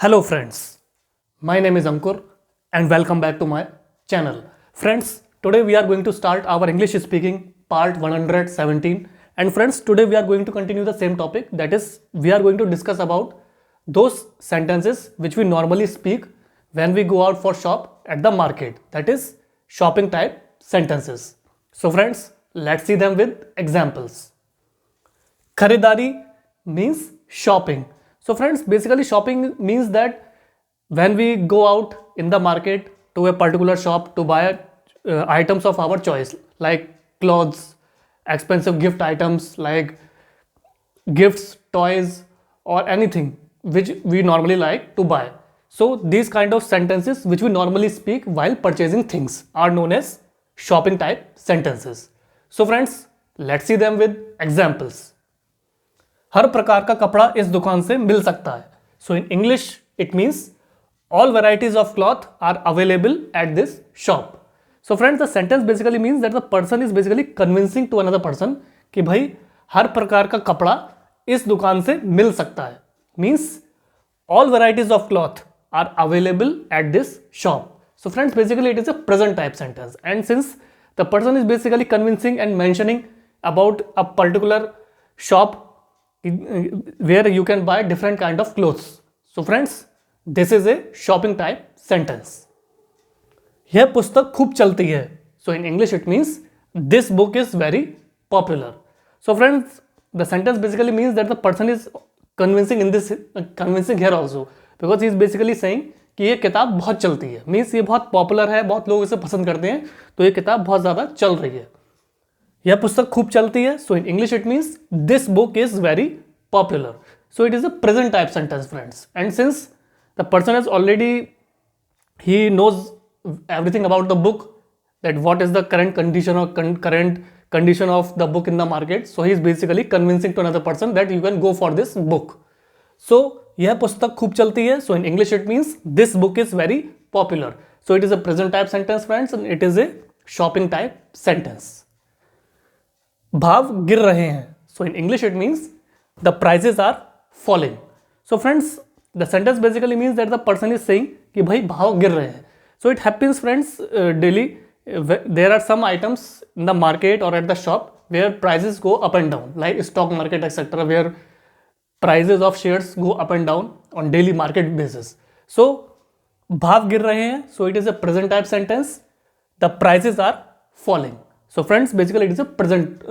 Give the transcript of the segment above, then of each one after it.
Hello friends, my name is Ankur and welcome back to my channel. Friends, today we are going to start our English speaking part 117 and friends today we are going to continue the same topic, that is we are going to discuss about those sentences which we normally speak when we go out for shop at the market, that is shopping type sentences. So friends, let's see them with examples. Kharidari means shopping. So friends, basically shopping means that when we go out in the market to a particular shop to buy items of our choice like clothes, expensive gift items like gifts, toys or anything which we normally like to buy. So these kind of sentences which we normally speak while purchasing things are known as shopping type sentences. So friends, let's see them with examples. हर प्रकार का कपड़ा इस दुकान से मिल सकता है. So in English it means all varieties of cloth are available at this shop. So friends, the sentence basically means that the person is basically convincing to another person कि भाई हर प्रकार का कपड़ा इस दुकान से मिल सकता है. Means all varieties of cloth are available at this shop. So friends, basically it is a present type sentence, and since the person is basically convincing and mentioning about a particular shop where you can buy different kind of clothes. So friends, this is a shopping type sentence. यह पुस्तक खूब चलती है. So in English it means this book is very popular. So friends, the sentence basically means that the person is convincing here also, because he is basically saying कि ये किताब बहुत चलती है. मीन्स ये बहुत पॉपुलर है, बहुत लोग इसे पसंद करते हैं, तो ये किताब बहुत ज़्यादा चल रही है. यह पुस्तक खूब चलती है. So in English it means this book is very popular. So it is a present type sentence friends, and since the person is already he knows everything about the book, that what is the current condition or current condition of the book in the market, so he is basically convincing to another person that you can go for this book. So यह पुस्तक खूब चलती है. So in English it means this book is very popular. So it is a present type sentence friends, and it is a shopping type sentence. भाव गिर रहे हैं. So in English it means the prices are falling. So friends, the sentence basically means that the person is saying कि भाई भाव गिर रहे हैं. So it happens friends daily. There are some items in the market or at the shop where prices go up and down, like stock market etc., where prices of shares go up and down on daily market basis. So भाव गिर रहे हैं. So it is a present type sentence. The prices are falling. So friends, basically it is a present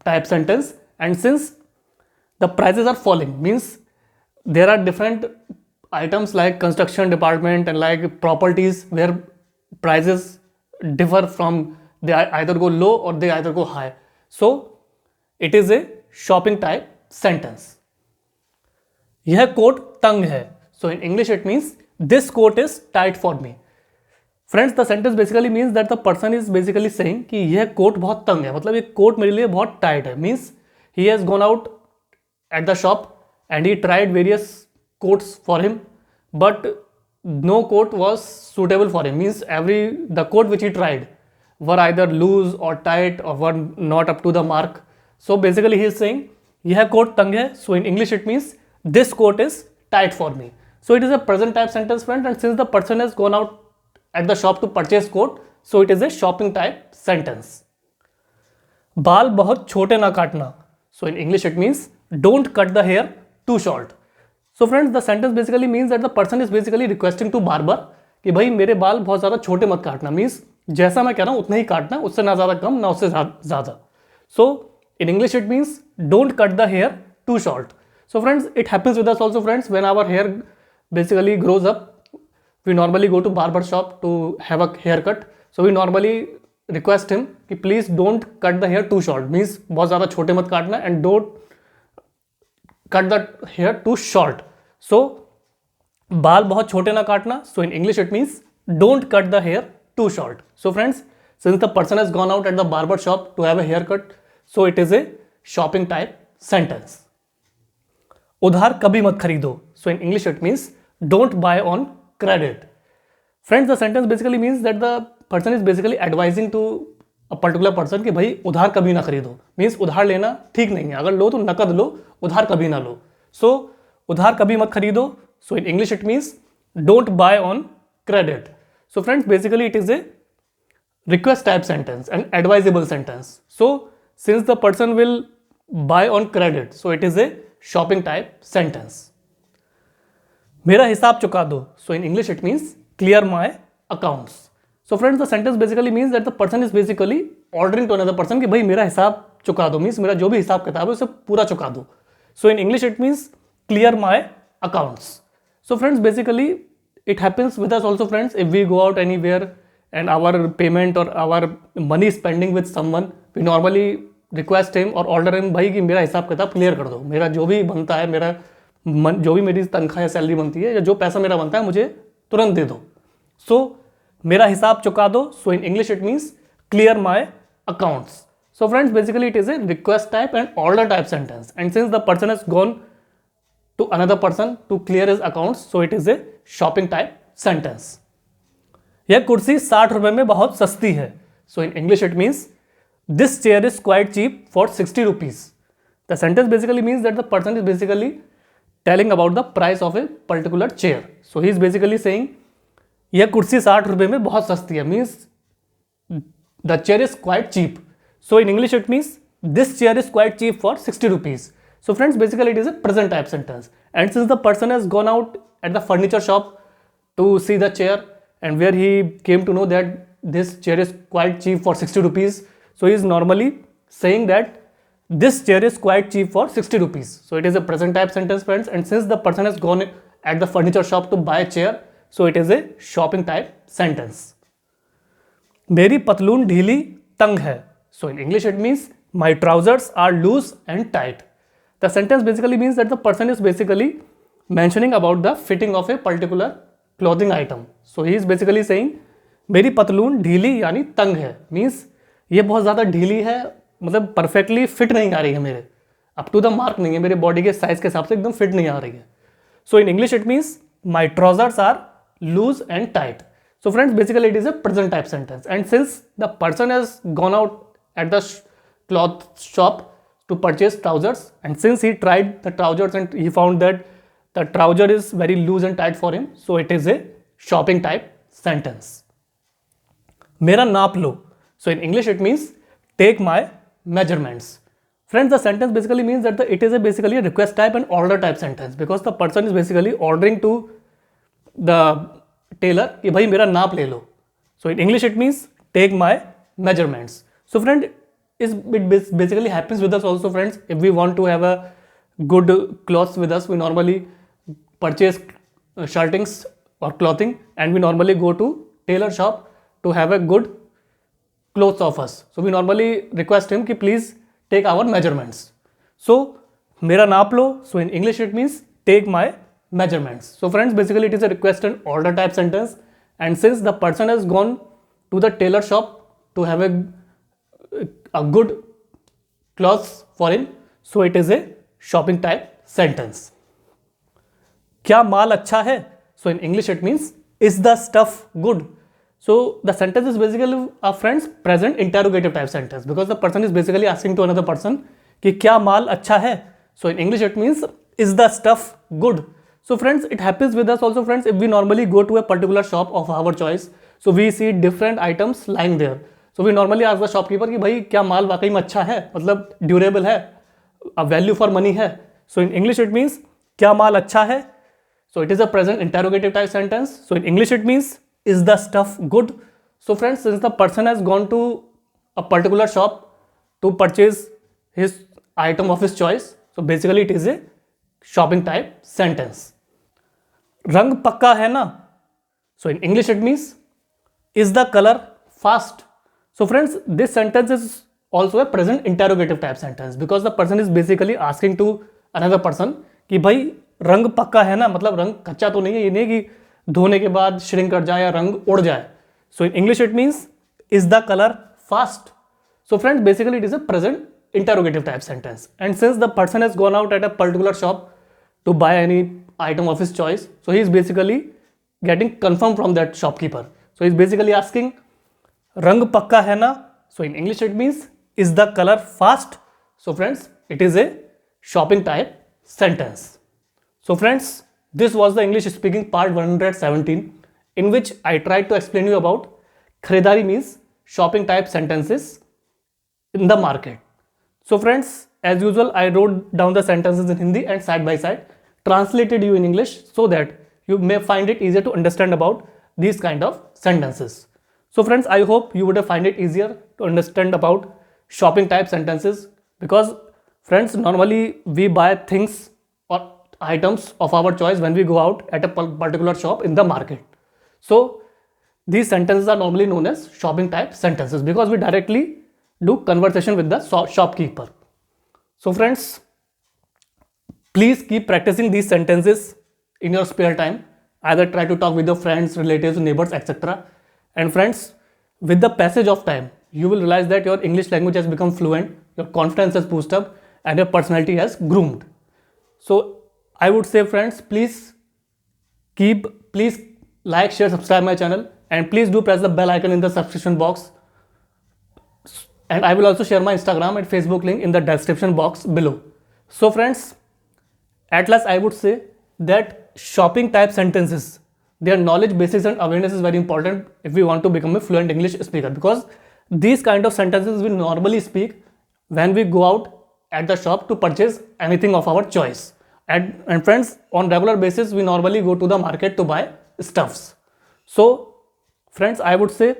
type sentence, and since the prices are falling means there are different items like construction department and like properties where prices differ from, they either go low or they either go high. So it is a shopping type sentence. यह coat तंग है. So in English it means this coat is tight for me. Friends, the sentence basically means that the person is basically saying कि यह coat बहुत तंग है, मतलब ये कोट मेरे लिए बहुत टाइट है. Means he has gone out at the shop and he tried various coats for him, but no coat was suitable for him. Means the coat which he tried were either loose or tight or were not up to the mark. So basically he is saying यह coat तंग है. So in English it means this coat is tight for me. So it is a present type sentence friend, and since the person has gone out at the shop to purchase coat, so it is a shopping type sentence. बाल बहुत छोटे ना काटना. So in English it means don't cut the hair too short. So friends, the sentence basically means that the person is basically requesting to barber कि भाई मेरे बाल बहुत ज़्यादा छोटे मत काटना. मीन्स जैसा मैं कह रहा हूँ उतना ही काटना, उससे ना ज़्यादा कम ना उससे ज़्यादा. So in English it means don't cut the hair too short. So friends, it happens with us also friends, when our hair basically grows up, we normally go to barber shop to have a haircut. So we normally request him कि please don't cut the hair too short. Means बहुत ज़्यादा छोटे मत काटना, and don't cut the hair too short. So बाल बहुत छोटे ना काटना. So in English it means don't cut the hair too short. So friends, since the person has gone out at the barber shop to have a haircut, so it is a shopping type sentence. उधार कभी मत खरीदो. So in English it means don't buy on credit. Friends, the sentence basically means that the person is basically advising to a particular person कि भाई उधार कभी ना खरीदो. मीन्स उधार लेना ठीक नहीं है, अगर लो तो नकद लो, उधार कभी ना लो. So उधार कभी मत खरीदो. So in English it means don't buy on credit. So friends, basically it is a request type sentence and advisable sentence. So since the person will buy on credit, so it is a shopping type sentence. मेरा हिसाब चुका दो. So in English it means clear my accounts. So friends, the sentence basically means that the person is basically ordering to another person कि भाई मेरा हिसाब चुका दो, मीन्स मेरा जो भी हिसाब किताब है उसे पूरा चुका दो. So in English it means clear my accounts. So friends, basically it happens with us also friends, if we go out anywhere and our payment or our money spending with someone, we normally request him or order him भाई कि मेरा हिसाब किताब clear कर दो, मेरा जो भी बनता है, मेरा जो भी मेरी तनख्वाह या सैलरी बनती है या जो पैसा मेरा बनता है मुझे तुरंत दे दो. सो मेरा हिसाब चुका दो. So in English it means clear my accounts. So friends, basically it is a request type and order type sentence, and since the person has gone to another person to clear his accounts, so it is a shopping type sentence. यह कुर्सी 60 रुपए में बहुत सस्ती है. So in English it means this chair is quite cheap for 60 rupees. The sentence basically means that the person is basically telling about the price of a particular chair. So he is basically saying यह कुर्सी 60 रुपए में बहुत सस्ती है, means the chair is quite cheap. So in English it means this chair is quite cheap for 60 rupees. So friends, basically it is a present type sentence, and since the person has gone out at the furniture shop to see the chair and where he came to know that this chair is quite cheap for 60 rupees, so he is normally saying that this chair is quite cheap for 60 rupees. So it is a present type sentence friends, and since the person has gone at the furniture shop to buy a chair, so it is a shopping type sentence. मेरी पतलून ढीली तंग है. So in English it means my trousers are loose and tight. The sentence basically means that the person is basically mentioning about the fitting of a particular clothing item. So he is basically saying मेरी पतलून ढीली यानी तंग है, means ये बहुत ज़्यादा ढीली है, मतलब परफेक्टली फिट नहीं आ रही है, मेरे अप टू द मार्क नहीं है, मेरे बॉडी के साइज के हिसाब से एकदम फिट नहीं आ रही है. So in English it means my trousers are loose and tight. So friends, basically it is a present type sentence, and since the person has gone out at the cloth shop to purchase trousers, and since he tried the trousers and he found that the trouser is very loose and tight for him, so it is a shopping type sentence. मेरा नाप लो. So in English it means take my measurements. Friends, the sentence basically means that it is basically a request type and order type sentence, because the person is basically ordering to the tailor कि भाई मेरा नाप ले लो. So in English it means take my measurements. So friend, it basically happens with us also friends. If we want to have a good clothes with us, we normally purchase shirtings or clothing, and we normally go to tailor shop to have a good clothes of us. So we normally request him कि please take our measurements. So मेरा नाप लो. So in English it means take my measurements. So friends, basically it is a request and order type sentence, and since the person has gone to the tailor shop to have a good clothes for him, so it is a shopping type sentence. क्या माल अच्छा है? So in English it means is the stuff good? So the sentence is basically a friends present interrogative type sentence, because the person is basically asking to another person कि क्या माल अच्छा है? So in English it means is the stuff good? So friends, it happens with us also friends, if we normally go to a particular shop of our choice, so we see different items lying there. So we normally ask the shopkeeper कि भाई क्या माल वाकई में अच्छा है, मतलब durable है, value for money है. So in English it means क्या माल अच्छा है? So it is a present interrogative type sentence. So in English it means is the stuff good? So friends, since the person has gone to a particular shop to purchase his item of his choice, so basically it is a shopping type sentence. रंग पक्का है ना? So in English it means is the color fast? So friends, this sentence is also a present interrogative type sentence, because the person is basically asking to another person कि भाई रंग पक्का है ना, मतलब रंग कच्चा तो नहीं है, ये नहीं कि धोने के बाद श्रिंक कर जाए या रंग उड़ जाए. So in English it means is the color fast? So friends, basically it is a present interrogative type sentence, and since the person has gone out at a particular shop to buy any item of his choice, so he is basically getting confirmed from that shopkeeper. So he is basically asking रंग पक्का है ना? So in English it means is the color fast? So friends, it is a shopping type sentence. So friends, This was the English speaking part 117, in which I tried to explain you about खरीदारी means shopping type sentences in the market. So friends, as usual, I wrote down the sentences in Hindi and side by side translated you in English so that you may find it easier to understand about these kind of sentences. So friends, I hope you would have find it easier to understand about shopping type sentences, because friends, normally we buy things or items of our choice when we go out at a particular shop in the market. So these sentences are normally known as shopping type sentences because we directly do conversation with the shopkeeper. So friends, please keep practicing these sentences in your spare time. Either try to talk with your friends, relatives, neighbors, etc. And friends, with the passage of time, you will realize that your English language has become fluent, your confidence has boosted up, and your personality has groomed. So I would say friends, please like, share, subscribe my channel, and please do press the bell icon in the subscription box. And I will also share my Instagram and Facebook link in the description box below. So friends, at last I would say that shopping type sentences, their knowledge basis and awareness is very important if we want to become a fluent English speaker, because these kind of sentences we normally speak when we go out at the shop to purchase anything of our choice. And friends, on regular basis we normally go to the market to buy stuffs. So friends, I would say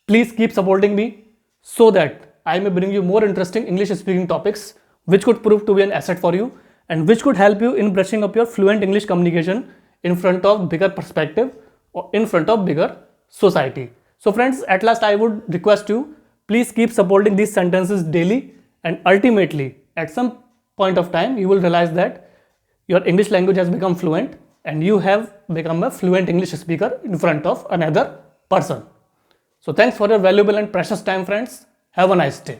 please keep supporting me so that I may bring you more interesting English speaking topics which could prove to be an asset for you and which could help you in brushing up your fluent English communication in front of bigger perspective or in front of bigger society. So friends, at last I would request you, please keep supporting these sentences daily, and ultimately at some point of time you will realize that your English language has become fluent and you have become a fluent English speaker in front of another person. So thanks for your valuable and precious time friends. Have a nice day.